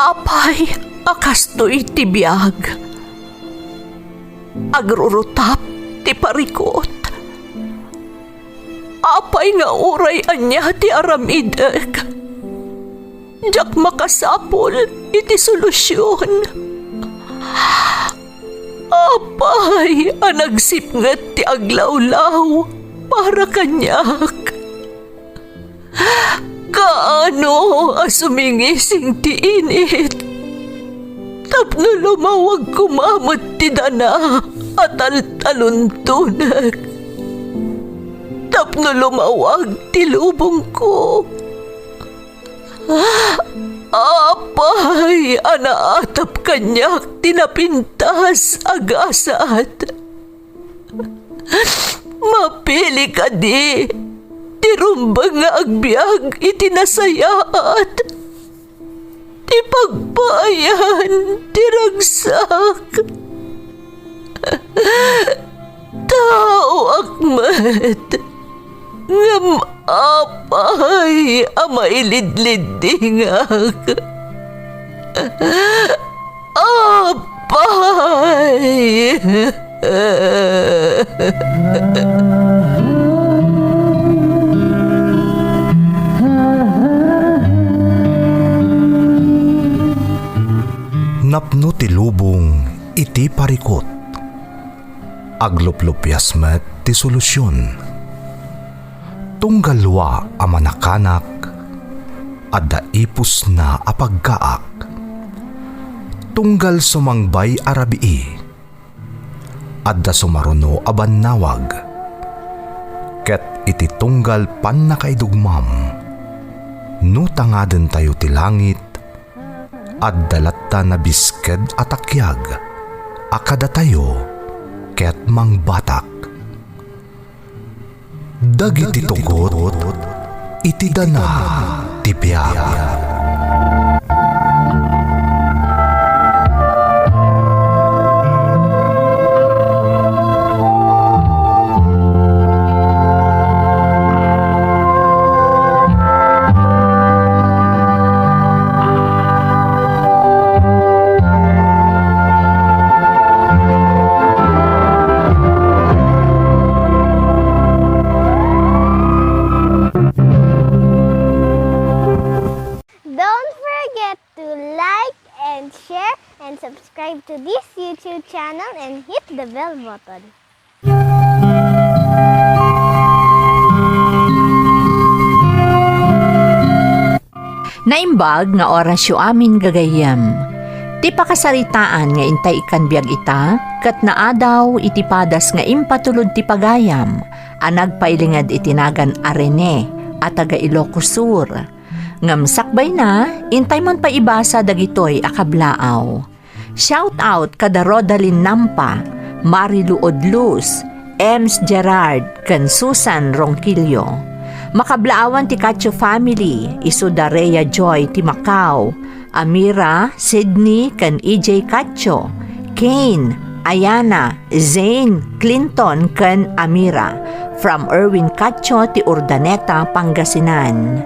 Apay, akastoy ti biyag. Agrurutap ti parikot. Apay nga uray anya ti aramidek. Jak makasapol iti solusyon. Apay, anagsipnget ti aglawlaw para kanyak. Kaano asumingising ti init? Tapno lumawag kumamot ti dana at taluntunak. Tapno lumawag ti lubong ko. Apay, anaatap kanyak tinapintas agasat. Mapili ka di, tirumbang nga agbyag itinasayaat. Ti pagbayan, tiragsak. Tao akmat, ngam apay amailidlidingak. Apay. Napno ti lubong iti parikot. Agluplupyas met ti solusyon. Tunggalwa a manakanak, adda ipus na apagkaak. Tunggal sumangbay arabii, adda sumaruno a bannawag. Ket iti tunggal pan nakaidugmam, no tangaden tayo ti langit, adda latta na bisked atakyag, akada tayo ket mangbatak. Dagiti tugot, iti dana ti biag. Subscribe to this YouTube channel and hit the bell button. Naimbag nga orasyo amin gagayam. Ti pakasaritaan nga intay ikan biag ita, kat naadaw iti padas nga impatulod ti pagayam, anagpailingad itinagan arene at taga Ilocos Sur. Ngamsakbay na, intay man pa ibasa dagitoy akablaaw. Shout out kada Rodalyn Nampa, Marilu Odluz, Ems Gerard, kan Susan Ronquillo. Makablaawan ti Cacho family, Isuda Rhea Joy ti Macau, Amira, Sydney, kan EJ Cacho, Kane, Ayana, Zane, Clinton, kan Amira. From Erwin Cacho ti Urdaneta, Pangasinan.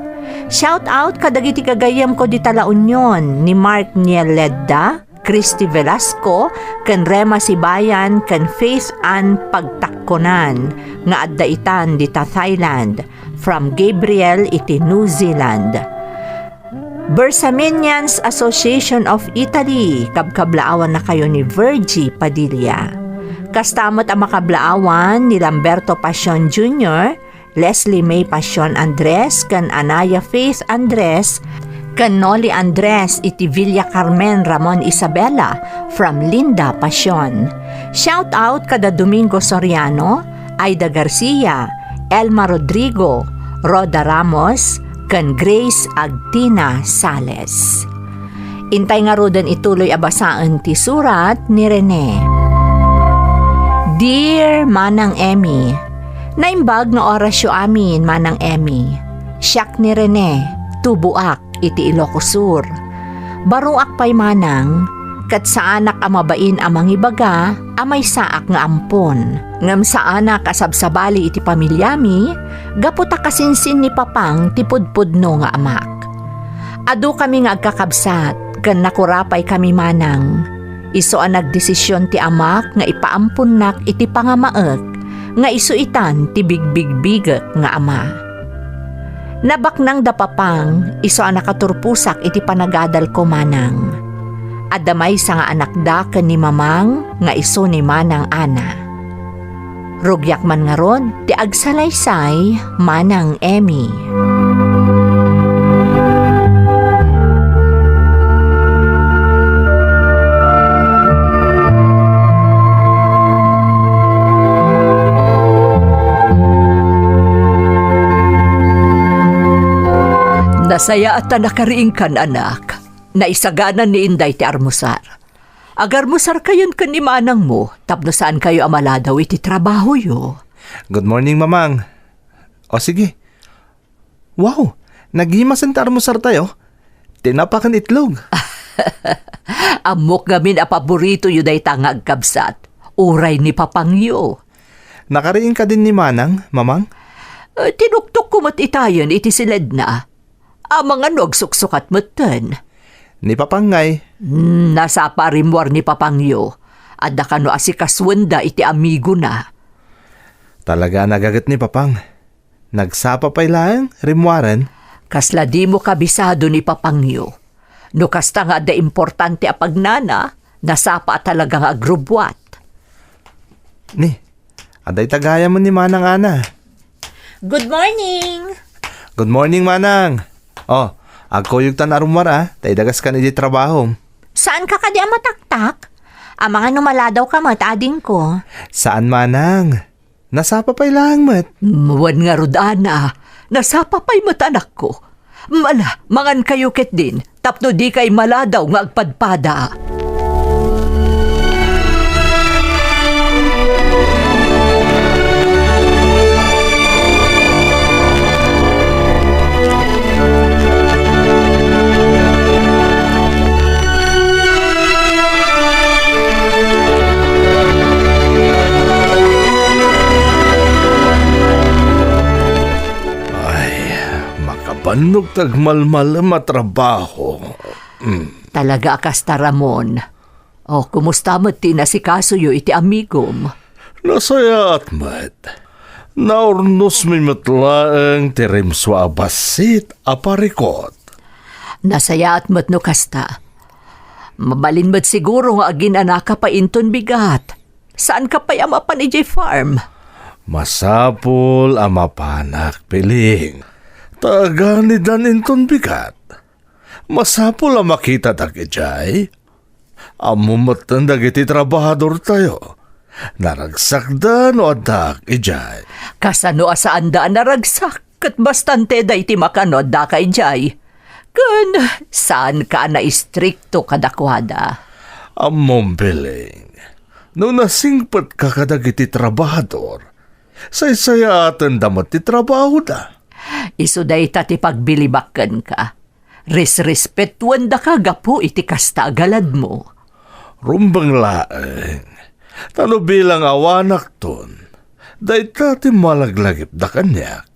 Shout out kadagiti kagayam ko di Tala Union ni Mark Nieledda, Christy Velasco, kan Rema Sibayan, kan Faith Ann Pagtakkonan, nga adda itan dita Thailand, from Gabriel iti New Zealand. Bersaminians Association of Italy, kabkablaawan na kayo ni Virgie Padilla. Kastamot ang makablaawan ni Lamberto Pasion Jr., Leslie May Pasion Andres, kan Anaya Faith Andres, kan Noli Andres iti Villa Carmen Ramon Isabela, from Linda Pasion. Shout out kada Domingo Soriano, Aida Garcia, Elma Rodrigo, Roda Ramos, kan Grace Agtina Sales. Intay nga rodan ituloy abasaan ti surat ni Rene. Dear Manang Emmy, naimbag nga orasyo amin Manang Emmy. Siyak ni Rene, tubuak iti Ilocos Sur. Baruak pay manang, kat sa anak amabain amang ibaga, amay saak nga ampon. Ngam sa anak asabsabali iti pamilyami, gaputa kasinsin ni papang tipudpudno nga amak. Adu kami nga agkakabsat, Kan nakurapay kami manang. Iso ang nagdesisyon ti amak nga ipaampun nak iti pangamaek nga isuitan ti bigbigbiget nga ama. Nabaknang dapapang iso ang nakaturpusak iti panagadal ko manang. Adamay sa nga anak da ken ni mamang nga iso ni manang ana. Rugyak man nga rod ti agsalaysay manang Emmy. Nasaya at nakariing kan anak, na isaganan ni Inday ti armusar. Agarmusar kayon kan ni manang mo, tapno saan kayo amala daw iti trabaho yo. Good morning, mamang. O sige. Wow, nagimasan ta armusar tayo. Tinapakan itlog. Amok gamin a paborito yu day tangag kabsat. Uray ni papangyo. Nakariing ka din ni manang, mamang? Tinuktok ko mat itayon iti silid na. Amang anog suksukat matan. Ni papangay. Nasa parimwar ni papangyo. Adda kano asikaswenda iti amigo na. Talaga nagagat ni papang. Nagsapa pa'y lang, rimwaran. Kasla di mo kabisado ni papangyo. No kasta nga da importante a pagnana, nasapa talaga nga agrubwat. Ni, aday tagaya mo ni manang ana. Good morning! Good morning, manang. Oh, agkoyog tan arumara, tay dagas kan iti trabaho. Saan ka kadi mataktak? Ang mga numaladaw ka mat, ading ko. Saan manang? Nasapa pa'y lang mat. Wan nga rodana, nasapa pa'y matanak ko. Mala, mangan kayo ket din, tapno di kay maladaw nga agpadpada. Panog tagmalmal matrabaho. Talaga akasta Ramon. O, kumusta mo tinasikaso yo iti amigom? Nasaya at mat. Naurnos mi matlaang tirimswa abasit aparikot. Nasaya at matno kasta. Mabalin mo't siguro nga agin anaka pa inton bigat. Saan ka pa amapan ijay farm? Masapol amapanak piling. Tagani dan inton bigat. Masapol ang makita takijay. Amumatan dagiti trabahador tayo. Naragsakda no adak ijay. Kasano asaan daan naragsak kat bastante da iti makano da kay jay. Kun saan ka na istrikto kadakwada? Amom piling. No nasingpat ka kadagiti trabahador. Say-saya atan damat ti trabaho da. Isu day tati pagbilibakan ka. Respetuan da ka gapo iti kasta galad mo. Rumbang laeng. Tano bilang awanak ton. Day tati malaglagip da kanyak.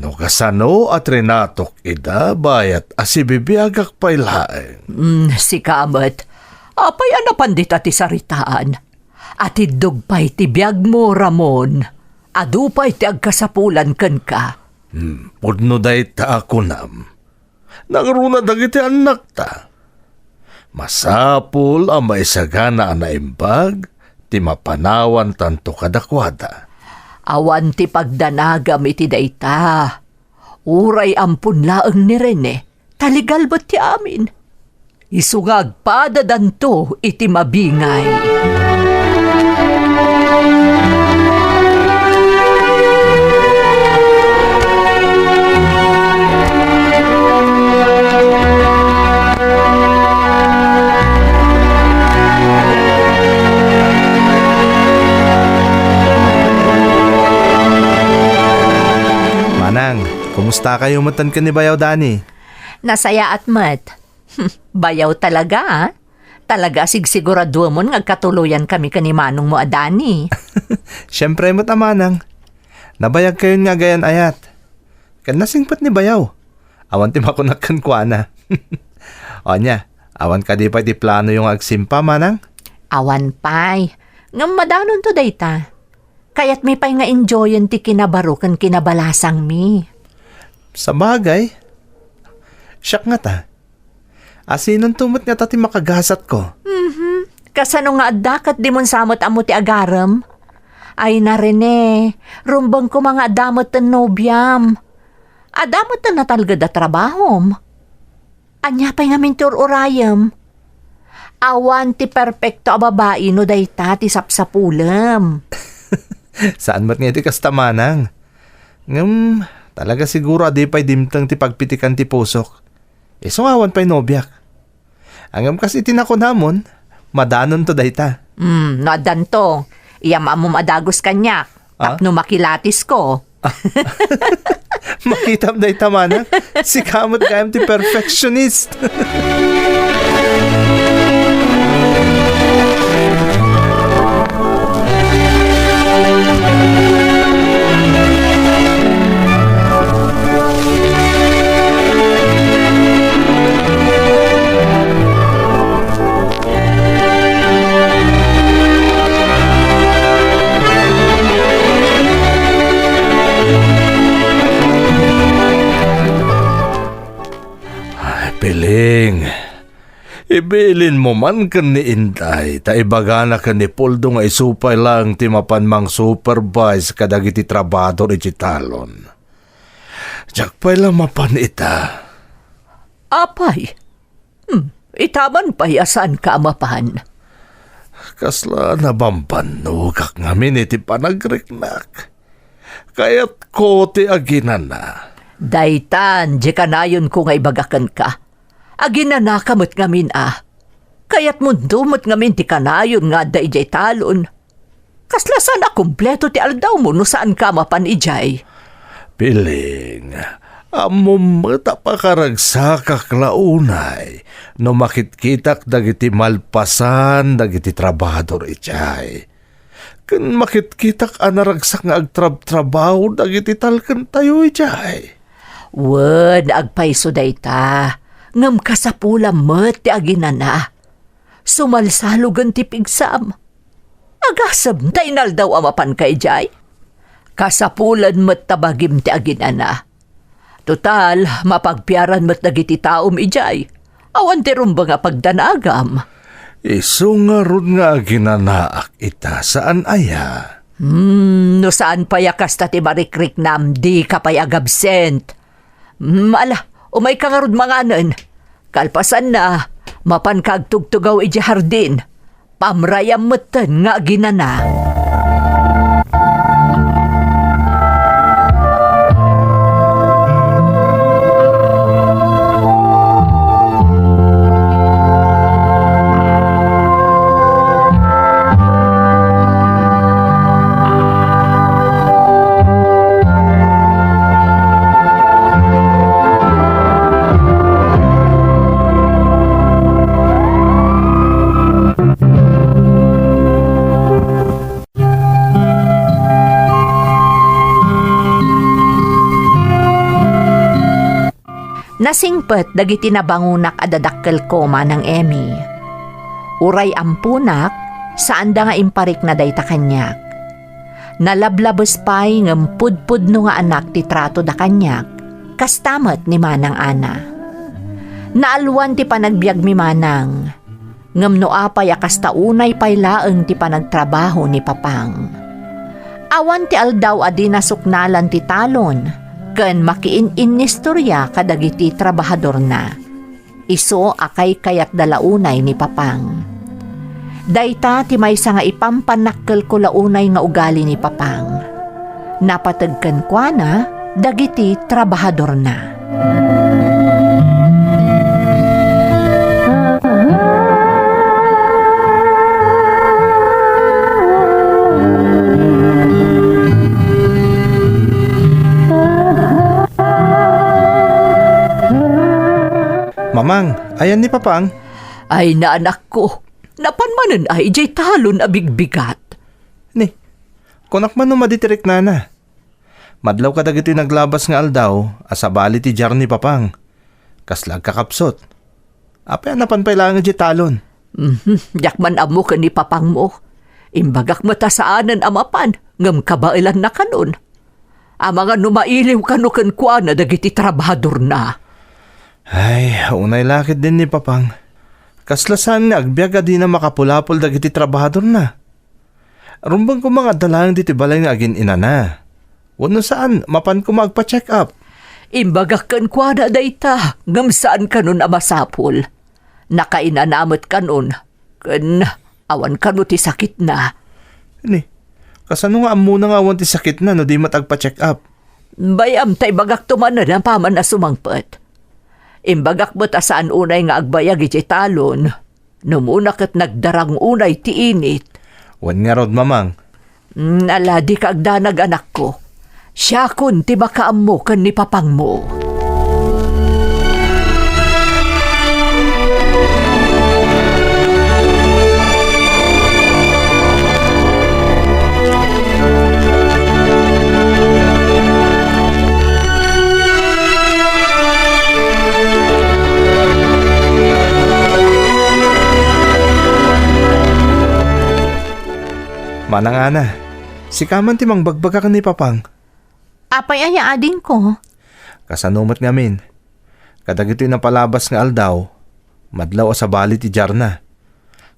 No kasano at renatok ida bayat asibibiyagak pa'y laeng. Si kamat. Apay anapan di tati saritaan. At idog pa'y ti biyag mo, Ramon. Adu pa'y ti agkasapulan ken ka. Pudno day ta ako nam. Nangruna dagiti anak ta. Masapul ang maisagana ang naimbag, ti mapanawan tanto kadakwada. Awan ti pagdanagam iti dayta. Uray ampun laeng ni Rene. Taligal ba't ti amin? Isungag padadanto iti mabingay. Kumusta kayo matan ka ni Bayaw Dani? Nasaya at mat. Bayaw talaga, ah. Talaga sigsigurado mo nga katuluyan kami kanimanong mo adani. Siyempre mo't amanang. Nabayag kayo nga gayan ayat. Kan nasingpat ni Bayaw. Awan ti makunakan kwa na. O niya, Awan ka di pa ti plano yung agsimpa, manang? Awan pay. Ngam madanon to dayta. Kaya't may pay nga enjoyan ti kinabaro kan kinabalasang mi. Sa bagay. Siyak nga ta. Asinon tumot nga ta ti makagasat ko. Kasano nga addakat di mon samot amo ti agaram? Ay na Rene, rumbang ko mga adamot ten nobyam. Adamot ten natalgad a trabahom. Anya pa'y nga mintur urayam. Awan ti perfecto a babae no dayta ti sapsapulam. Saan mat nga ti kastamanang? Ngam, talaga siguro adi pa'y dimtang ti pagpitikan ti pusok. Awan pa'y nobyak. Angam kasi tinako namon, madanon to dayta. Nadan to. Iyama mo madagos kanyak. Tapno makilatis ko. Makitam dayta manang, si kamot kayam ti perfectionist. Piling, ibilin mo man kan ni Inday, ta ibagana kan ni Poldo nga isupay lang ti mapanmang supervise kadagiti trabador iti talon. Jakpay lang mapan ita. Apay. Itaman pa'y asan ka amapan. Kasla nabambanugak ngamin iti panagriknak. Kaya't ko ti aginan na. Daytan, di kanayon ko nga ibagakan ka. Agina na kamot ngamin Kaya't mundumot ngamin ti kanayon nga da ijay talon. Kaslasan na kumpleto ti aldaw mo no saan ka mapan ijay. Piling, amumata pa karagsakak launay no makitkitak dagiti malpasan dagiti trabador ijay. Kan makitkitak anaragsak nga agtrab-trabaho dagiti talken tayo ijay. Wen, agpaiso dayta. Ngam kasapula met ti aginana. Sumalsalugan ti pigsam. Agasam tainal daw amapan kay jay. Kasapulan met tabagim ti aginana. Total, mapagpiaran met dagiti taom ijay. Awan ti rumba nga pagdanagam. Isu nga ron nga aginanaak ita saan aya? No saan payakas ta ti marikrik nam di kapay agabsent. Umay ka nga rod manganan. Kalpasan na, mapan kagtugtugaw iji hardin. Pamrayam meten nga ginana. Nasingpet dagiti nabangunak adadakkel koma ng Emmy. Uray ampunak, saan da nga imparik na dayta kanyak. Nalablabos pa'y ngampudpud no nga anak ti trato da kanyak, kastamat ni Manang Ana. Naalwan ti panagbiag mi Manang, ngam no apay akastaunay pa'y laeng ti panagtrabaho ni Papang. Awan ti aldaw adi nasuknalan ti talon, ken makiin-in nistorya kadagiti trabahador na. Iso akay kayat dalaunay ni Papang. Dayta ti maysa nga ipampanakkel ko launay nga ugali ni Papang. Napatagken kwa na dagiti trabahador na. Mamang, ayan ni Papang. Ay na anak ko, napanmanan ay jay talon a bigbigat. Ni, kunak man no maditirik na. Madlaw ka dagiti naglabas nga aldaw, asabali ti jar ni Papang. Kaslag kakapsot. Apay anapan pa ilangan di talon. Yakman amo ka ni papang mo. Imbagak matasaanan amapan, ngam kabailan na kanon. Ang mga numailiw kanukan kwa na dagiti trabahador na. Ay, unay lakit din ni papang. Kaslasan nga agbyag di na makapulapol dagiti trabahador na. Rumbang ko mga dalang diti balay nga agin ina na. Wano saan, mapan ko magpa-check up. Imbagak kan kwa na dayta, ngam saan kanon amasapol. Nakainanamot kanon, kan awan kano ti sakit na. Ni, kasano nga amuna nga awan ti sakit na no di matagpa-check up. Bayam tay bagak tumanan ang paman na sumangpet. Imbagak mo ta saan unay nga agbayag iti talon. Numuna kat nagdarang unay ti init. Wan nga rod mamang. Ala di ka agdanag anak ko. Siya kun ti bakaam mo kan ni papang mo. Manang ana, si kaman ti mang bagbaga ka ni papang. Apay aya ading ko. Kasanumat ngamin. Kadag ito'y napalabas nga aldaw, madlaw sa bali ti Jarna.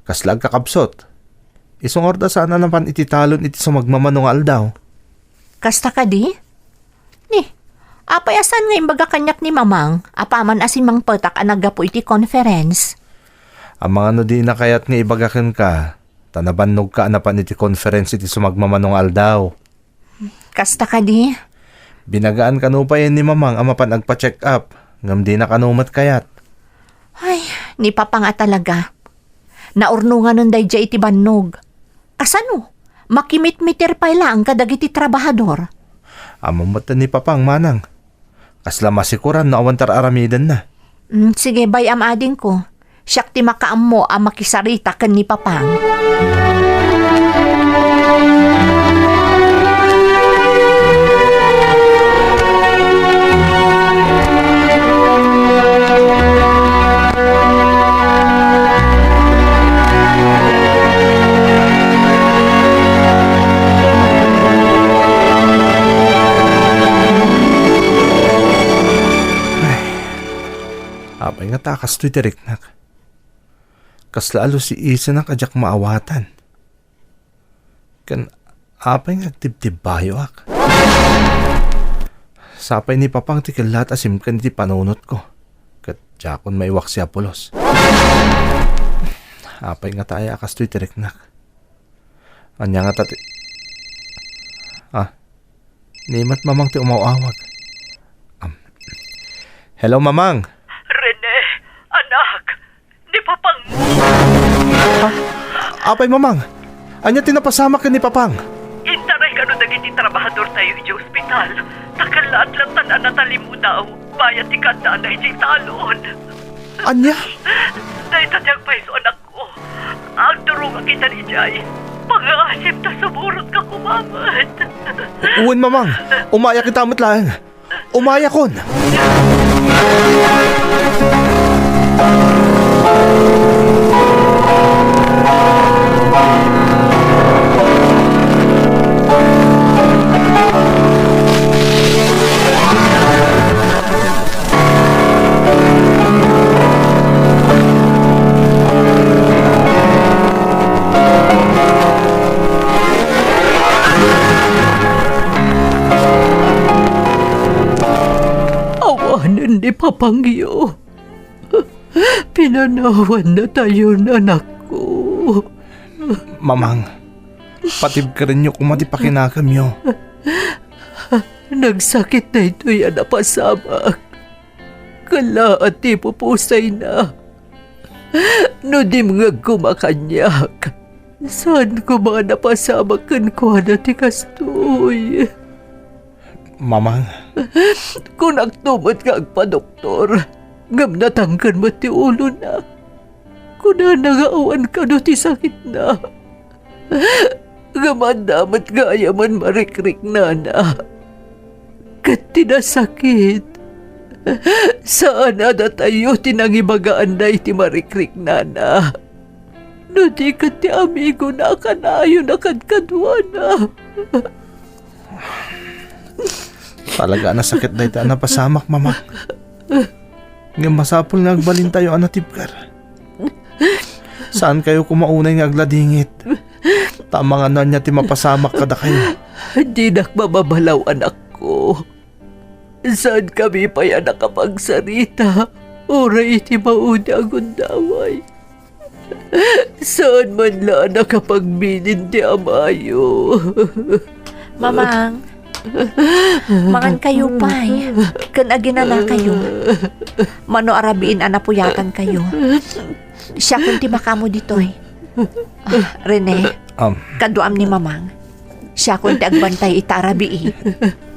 Kaslag kakapsot. Isong orda sana naman iti talon iti sumagmamano nga aldaw. Kasta ka di? Ni, apay asan nga imbaga kanyak ni mamang, apaman asin mang patak anagapo iti conference. Ang mga no di na kayat nga ibagakan ka, tanabannog ka anapan iti conference iti sumagmamanong aldaw. Kasta ka di? Binagaan kanupayan ni mamang amapan agpa-check up, ngam di na kanumat kayat. Ay, ni papa nga talaga. Naurnungan nun day iti bannog. Kasano? Makimit-mitir pa ilang kadag iti trabahador. Amamata ni papang manang. Kasla masikuran na awantar aramidan na. Sige, bayam ading ko. Siyak ti makaam mo ang makisarita kan ni papang. Apay nga takas to'y tiriknak. Kaslalo si Isa na kajak maawatan. Kan apay nga tibtib bayo ak. Sapay ni papang ti kalat asim kan ti panunot ko. Kat jakon maiwak si Apolos. Apay nga tayo akas to'y tiriknak. Anya nga tati... Nimat mamang ti umawawag. Hello mamang. Rene, anak, ni papang mo. Apay mamang. Anya tinapasama ka ni papang. Intaray ka no dagiti trabahador tayo iti ospital. Takalaat lang tanan na talimu daw. Bayat ti kanda na iti talon. Anya? Dahil tadyang paiso anak ko. Ang durong kita ni Jay. Pag-aasip ta sumurot ka kumamat. Uwan mamang. Umaya kita lang. Umaya kon. Awanan ni Papangyo. Pinanawan na tayo anak ko. Mamang, patib ka rin nyo kumati pakinakam nyo. Nagsakit na ito yan napasamak. Kala at ipupusay na. No di mga kumakanyak. Saan ko mga napasamak kan ko na tikastoy? Mamang, Kung nagtumot ka agpa-doktor, ngam natangkan mo ti ulo na. Kung nanagaawan ka no ti sakit na. Ngam damat gaya man marikrik na na. Kat tinasakit. Saan na tayo tinangibagaan na iti marikrik na. No di ka ti amigo na kanayo na kadkadwa na. Talaga na sakit na ita napasamak, mamang. Nga masapol nga agbalin tayo anatibkar. Saan kayo kumaunay nga agladingit? Tama nga na niya ti mapasamak kada kayo. Di nakmababalaw anak ko. Saan kami pa yan nakapagsarita? Oray iti mauna ang gundaway. Saan man lang nakapagbilin ti amayo? Mamang, mangan kayo pay. Kan aginana kayo. Mano arabiin anapuyatan kayo. Siya kunti makamo ditoy. Rene, kaduam ni mamang. Siya kunti agbantay itarabii.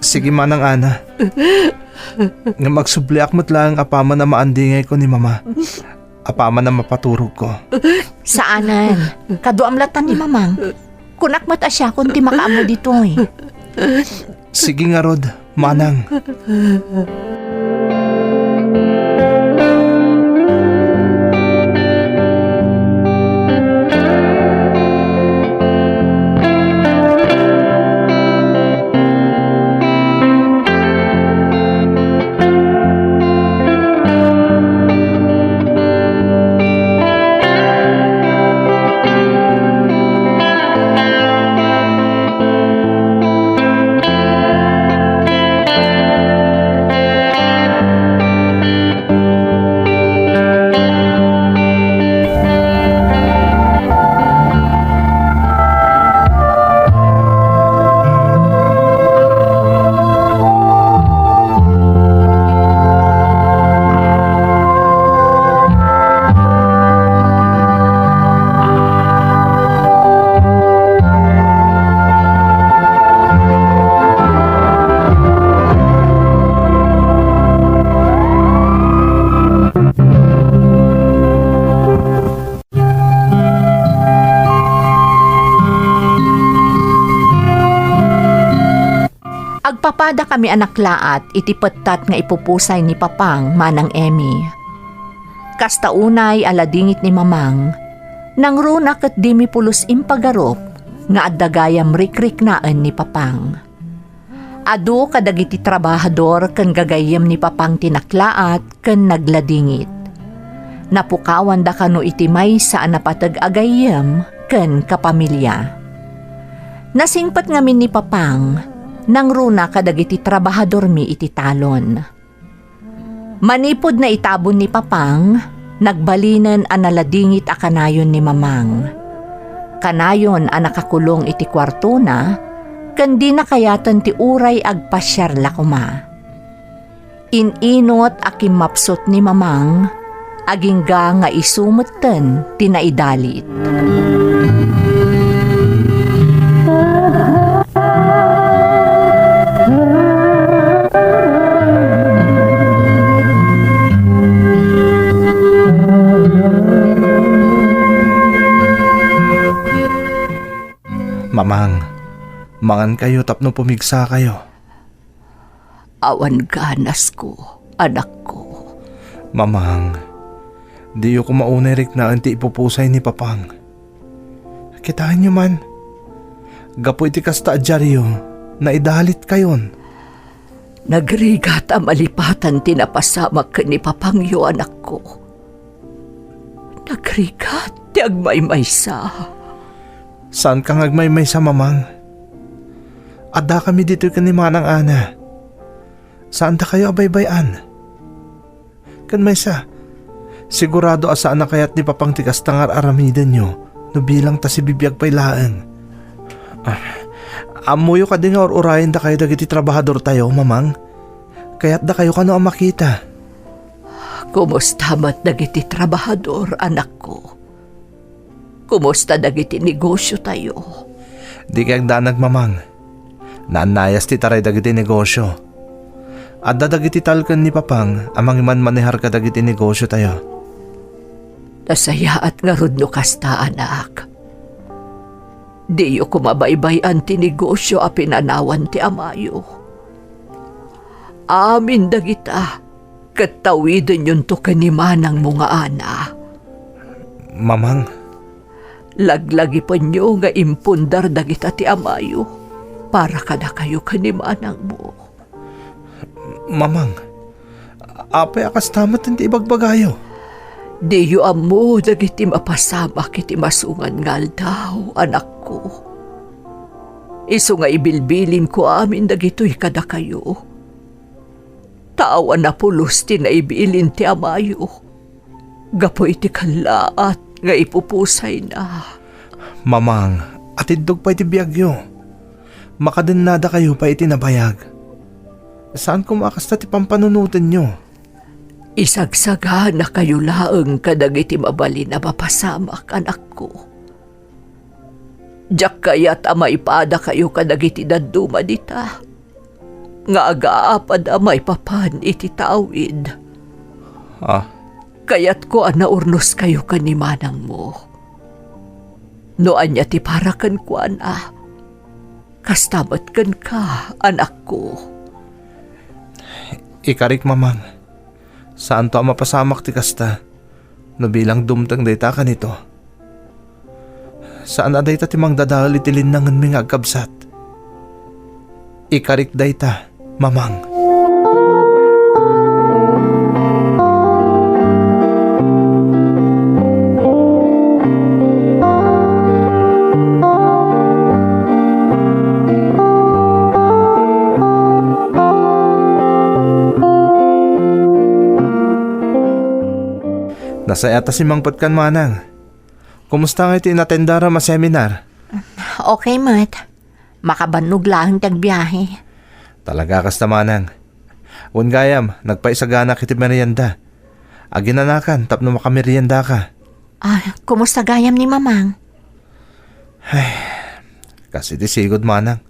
Sige manang ana. Nga magsubliak mo't lang apaman na maandingay ko ni mama. Apaman na mapaturog ko. Saanan? Kaduam latan ni mamang. Kunak mat asya kunti makaamo ditoy. Sige nga Rod, manang. Agpapada kami anaklaat iti pettat nga ipupusay ni Papang manang Emmy. Kastaunay aladingit ni Mamang, nang runa ket di mi pulos impagarop nga addagayam rikrik naan ni Papang. Adu kadagiti trabahador ken gagayem ni Papang tinaklaat ken nagladingit. Napukawan da kano iti maysa a napateg agayem ken kapamilya. Nasingpat ngamin ni Papang nang runa kadagiti trabahador mi iti talon. Manipod na itabon ni Papang, nagbalinan a naladingit a kanayon ni Mamang. Kanayon a nakakulong iti kwarto na, kandi na kayatan ti uray agpasyar lakuma. Ininot a kimapsot ni Mamang, agingga nga isumutten tinaidalit. Mamang, mangan kayo tapno pumigsa kayo. Awan ganas ko, anak ko. Mamang, di ko maunay rik na anti ipupusay ni Papang. Kitaan nyo man, gapo iti kasta adyaryo na idalit kayon. Nagrigat ang malipatan tinapasamak ka ni Papangyo, anak ko. Nagrigat ti agmaymaysa. Saan kang agmaymay sa mamang? Adda kami dito ka ni manang ana. Saan ta kayo abaybayan? Kan may sa, sigurado asaan na kayat ni Papang tikas tangar aramidan nyo no bilang ta si bibiyag pailaan. Amuyo ka din nga urayan da kayo dagiti trabahador tayo, mamang. Kaya't da kayo kano ang makita. Kumusta mat dagiti trabahador, anak ko? Kumusta dagiti negosyo tayo? Di kayag danag, mamang. Naanayas ti taray dagiti negosyo. Adda dagiti talkan ni Papang amang iman manehar ka dagiti negosyo tayo. Nasaya at nga rudno kasta, anak. Di yu kumabaybayan ti negosyo a pinanawan ti amayo. Amin dagita, Katawidin yun to kanimanang mga ana. Mamang, Laglagi pa nyo nga impundar dagita ti amayo para kada kayo kanimanang mo. mamang. Apay akas tamat hindi ibagbagayo. Di yu amo dagiti mapasama kiti masungan ngal daw, anak ko. Isu nga ibilbilin ko amin dagito'y kada kayo. Taawa na pulos ti naibilin ti amayo. Gapoy ti kalaat nga ipupusay na. Mamang, atidog pa iti biyagyo. Makadennada kayo pa iti nabayag. Saan ko makasta ti pampanunutin nyo? Isagsaga na kayo laeng kadagiti mabali na mapasamak, anak ko. Diyak kaya't maipada kayo kadagiti daduma dita. Nga agaapad amay papan iti tawid. Ah, Kaya't ko naurnos kayo kanimanang mo. Noan niya ti parakan ko kastamat kan ka, anak ko. ikarik mamang. Saan to ang mapasamak ti kasta? No bilang dumtang dayta ka nito. Saan na dayta ti mang dadal iti linangan mi nga agkabsat? Ikarik dayta, mamang. Nasayata si Mang Patkan manang. Kumusta nga iti inatendara ma seminar? Okay, Mat. Makabannog lang tagbiyahe. Talaga kasta manang. Un gayam, nagpaisagana kiti merienda. Aginanakan, tapno makamerienda ka. Kumusta gayam ni Mamang? Kasi ti sigod manang.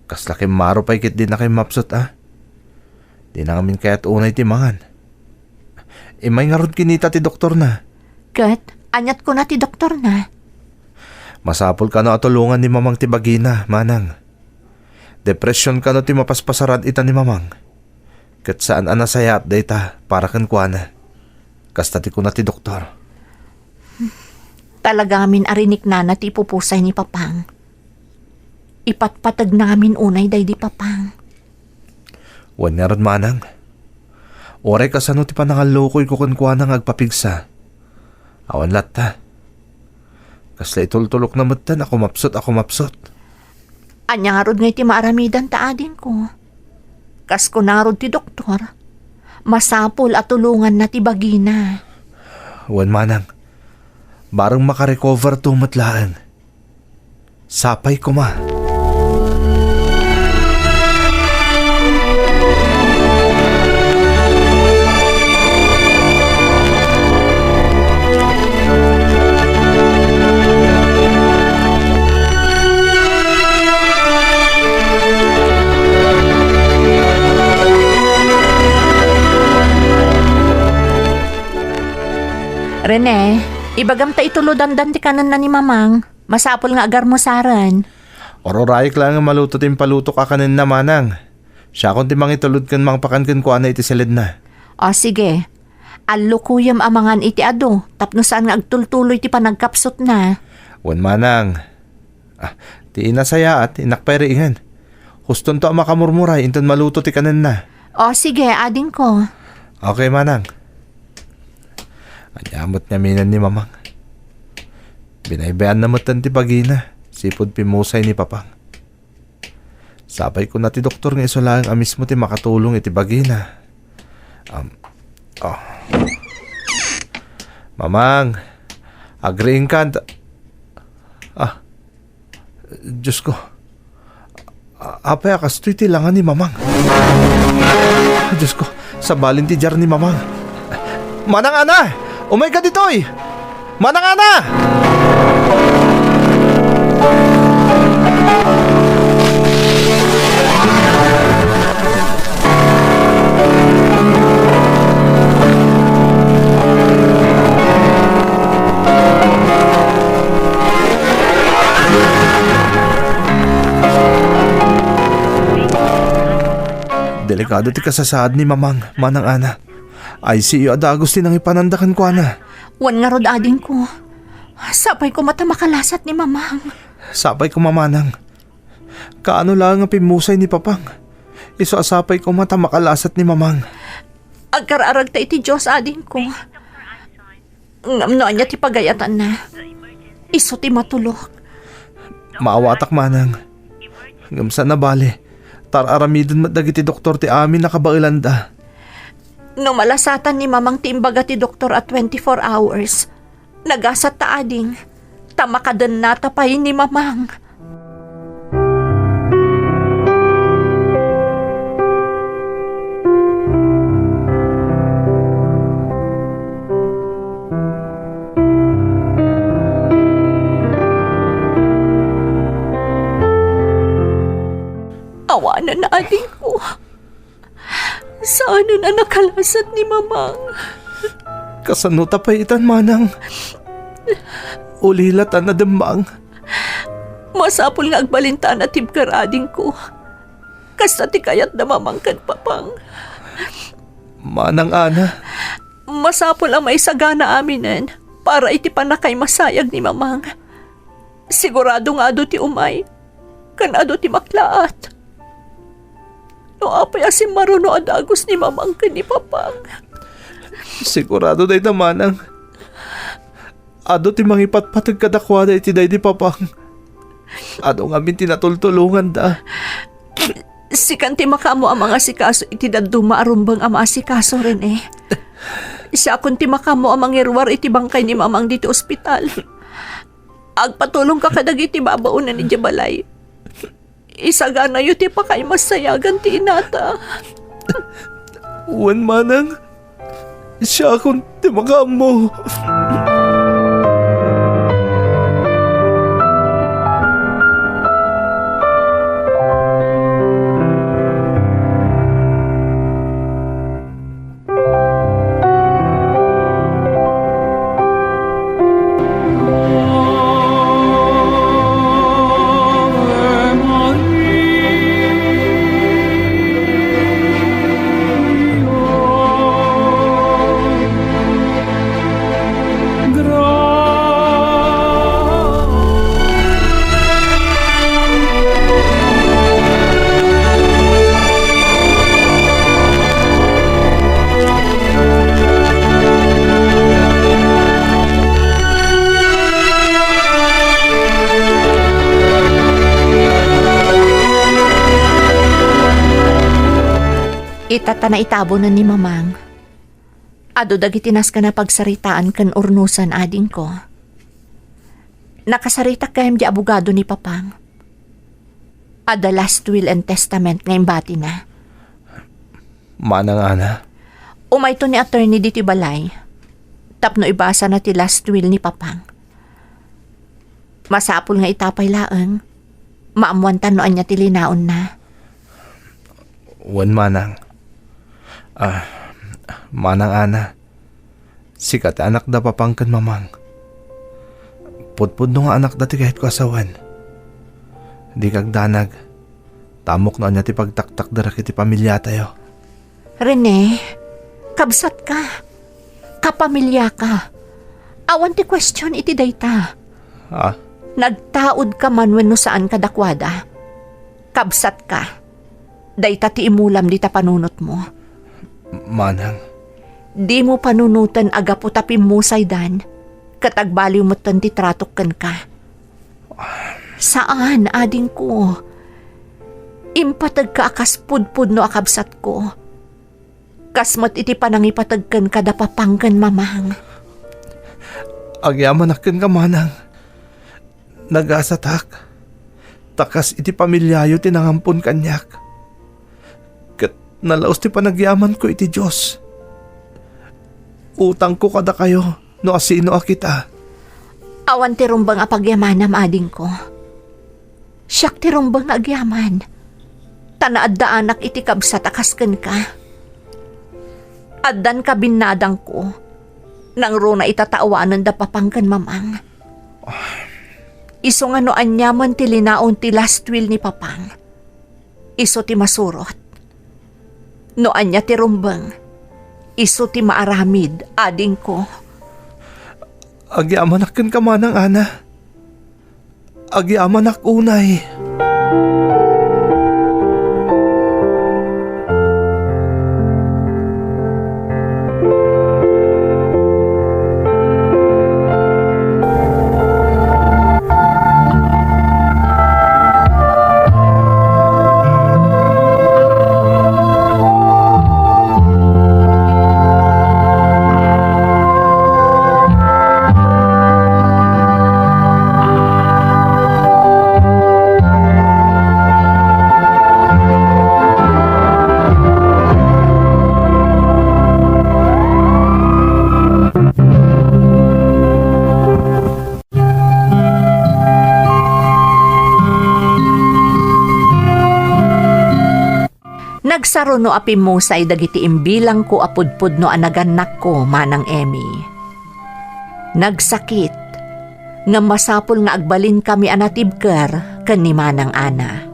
Kasla kim maro pa ikit din na kayo mapsot Di na ngamin kaya't unay ti mangan. Imay nga ron kinita ti doktor na. Kat, anyat ko na ti doktor na. Masapol ka na atulungan ni mamang ti bagina, manang. Depresyon ka no ti mapaspasaran ita ni mamang. Kat saan anasayat dayta para kan kuana. Kasta ti ko na ti doktor. Talaga amin arinik na ti ipupusay ni Papang. Ipatpatag namin unay day di Papang. Wan nga ron manang. Oray kasano ti panangalukoy ko kan kuana nga agpapigsa. Awan latta. Kasla itultulok na matan ako mapsot. Anya nga rod nga iti maaramidan ta adin ko. Kas ko na rod ti doktor. Masapol at tulungan na ti bagina. Wan manang. Barang makarecover tumatlaan. Sapay ko ma. Rene, ibagam ta ituludan ti kanan na ni Mamang. Masapol nga agar mo saran. Ororayik lang nga maluto tim paluto ka kanin na manang. Siya kung timang itulod kan mang pakankan ko ana iti silid na. O sige, alukuyam amangan iti ado, tapno saan nga agtultuloy ti panagkapsot na. Wan manang. Ti inasaya at inakpairingan. Huston to ang makamurmuray inton maluto ti kanin na. O sige, ading ko. Okay manang. Anyamot niya minan ni mamang. Binaybayan na matan ti bagina. Sipod pimusay ni papang. Sabay ko na ti doktor nga iso lang mismo ti makatulong iti bagina. Mamang, agreeing ka. Diyos ko. Apay akas to'y tilangan ni mamang. Diyos ko, sabalin ti jar ni mamang. Manang ana! Umay ka ditoy! Manang ana! Delikado ti kasasaad ni mamang, manang ana. ICU ada Agustin ang ipanandakan ko ana. Wan nga rod ading ko. Sapay ko mata makalasat ni mamang. Sapay ko mamanang. Kaano lang ang pimusay ni papang. Iso asapay ko mata makalasat ni mamang. Agkararag ta iti Diyos ading ko. Ngamnoan niya ti pagayatan na. Iso ti matulog. Maawatak manang. Gamsa na bale. Tararamidon matdagiti doktor ti amin nakabailanda. No malasatan ni mamang ti imbaga ti doktor at 24 hours. Nagasat ta ading. Tamakadan na tapay ni mamang. Awanan na ading ko. Saan na nakalasat ni mamang? Kasano tapay itan manang. Ulilatan na damang. Masapol nga agbalinta na tibkarading ko. Kasta ti kayat na mamangkan papang. Manang ana. Masapol ang may sagana aminen para iti panakay masayag ni mamang. Sigurado nga ado ti umay. Kan ado ti maklaat. No apay asim maruno adagos ni mamang kan ni papang. Sigurado day na manang. Ado ti mangipatpatag kadakwada iti day di papang. Ado nga min tinatultulungan da. Sikan ti makamo ang mga sikaso iti daduma arumbang ang mga sikaso rin eh. Siya kun ti makamo ang mangirwar iti bangkay ni mamang dito ospital. Agpatulong ka kadag iti babaunan ni Jabalay. Isagana yu ti pa kay masayagan ti inata. Uwan manang. Siya akong timakam mo. Itata na itabo na ni mamang. Ado dagitinas ka na pagsaritaan kan urnusan ading ko. Nakasarita kayam di abogado ni papang. Ada last will and testament ngayong bati na. Manang ana. Umay to ni attorney diti balay. Tapno ibasa na ti last will ni papang. Masapul nga itapay laeng. Maamuan tanoan niya tilinaon na. Uwan manang. Manang ana. Sikat anak da papangkan mamang. Pudpud no nga anak dati kahit ko asawan. Di kagdanag. Tamok na niya ti pagtaktak dara kiti pamilya tayo. Rene, kabsat ka. Kapamilya ka. Awan ti question iti dayta. Nagtaod ka man wenno saan ka dakwada. Kabsat ka. Dayta ti imulam di ta panunot mo. Manang. Di mo panunutan agapo tapi musay dan. Katagbaliw mo tan ti tratok ka. Saan, ading ko? Impatag ka akas pudpud no akabsat ko. Kasmat iti panangipatagkan kada papangkan mamang. Agyaman akin ka manang. Nagasatak. Takas iti pamilyayo tinangampon kanyak. Kat nalaos ti panagyaman ko iti Diyos. Utang ko kada kayo no asino akita. Awan ti rumbang apagyamanam ading ko. Siyak ti rumbang agyaman. Tanaad da anak iti kabsat akasken ka. Addan ka binadang ko. Nang rona itataawanan da papangkan mamang. Iso nga no anyaman ti linaon ti last will ni papang. Iso ti masurot. No anya ti rumbang. Isu ti maaramid, ading ko. Agyamanakan ka manang ana. Agyamanak unay. Nagsaro no api mo sa dagiti imbilang ko apudpud no anaganak ko manang Emmy. Nagsakit, nga masapul nga agbalin kami anatibker ken ni manang Ana.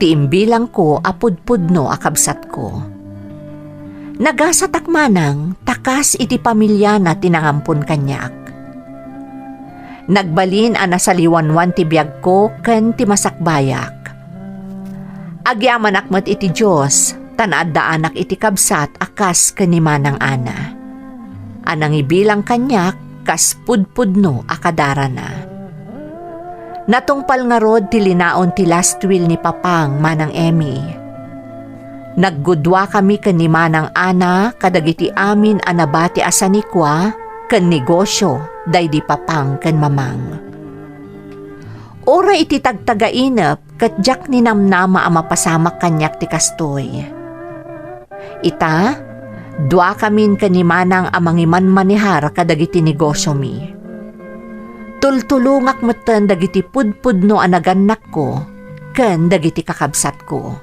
Ti imbilang ko apudpud no akabsat ko. Nagasatak manang takas iti pamilya na tinangampon kanyak. Nagbalin ana sa liwanwan ti biyag ko ken ti masakbayak. Agyaman akmat iti Diyos, tanaad da anak iti kabsat akas kanimanang Ana. Anang ibilang kanyak, kas pudpudno akadara na. Natungpal nga rod tilinaon ti last will ni Papang manang Emmy. Naggudwa kami kanimanang Ana kadagiti amin anabati asanikwa ken negosyo daydi Papang ken Mamang. Ora iti tagtagainep ket jak ni namnama a mapasamak kanyak ti kastoy. Ita, dua kamin kanimanang amangiman manihar kadagiti negosyo mi. Tultulungak metten dagiti pudpudno anagannak ko ken dagiti kakabsat ko.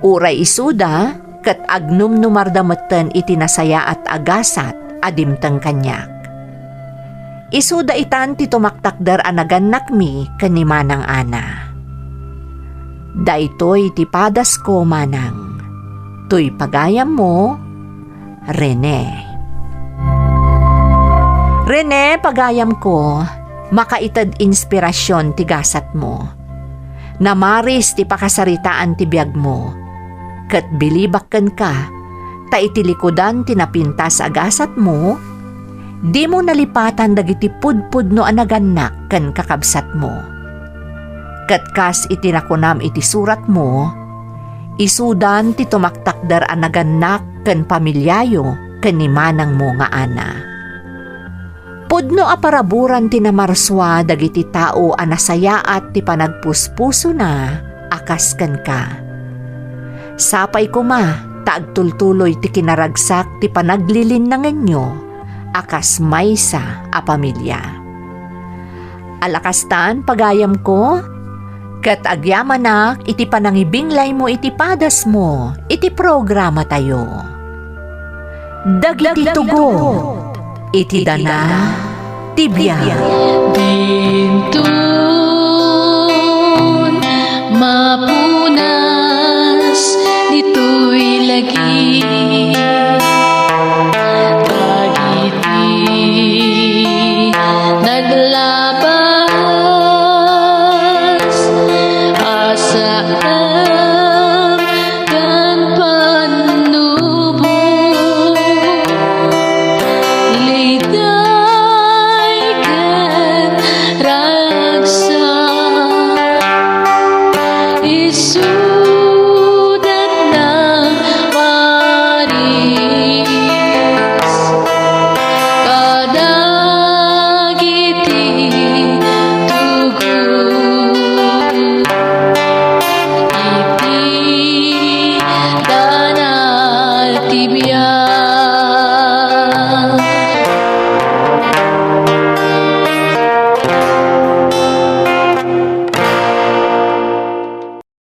Uray isuda ket agnum numarda metten iti nasaya at agasat adimteng kanyak. Isuda itan ti tumaktakder anagannak mi kanimanang Ana. Daytoy ti padas ko manang. Tuy pagayam mo, Rene. Rene, pagayam ko, makaitad inspirasyon ti gasat mo. Namaris ti pakasaritaan ti biyag mo. Ket bilibakken ka, ta itilikudan ti napintas agasat mo, di mo nalipatan dagiti pudpud no anagannak ken kakabsat mo. Ket kas itinakunam iti surat mo, isudan ti tumaktakder anagannak ken pamilyayo ken ni manang mo nga Ana. Pudno aparaburan ti namarswa dagiti tao anasayaat ti panagpuspuso na akas ken ka. Sapay kuma taagtultuloy ti kinaragsak ti panaglilin na ngenyo akas maysa a pamilya. Alakastan pagayam ko, ket agyamanak iti panangibinglay mo iti padas mo, iti programa tayo. Dagiti tugo, iti dana, tibya. Bintun, mapunas, dito'y lagi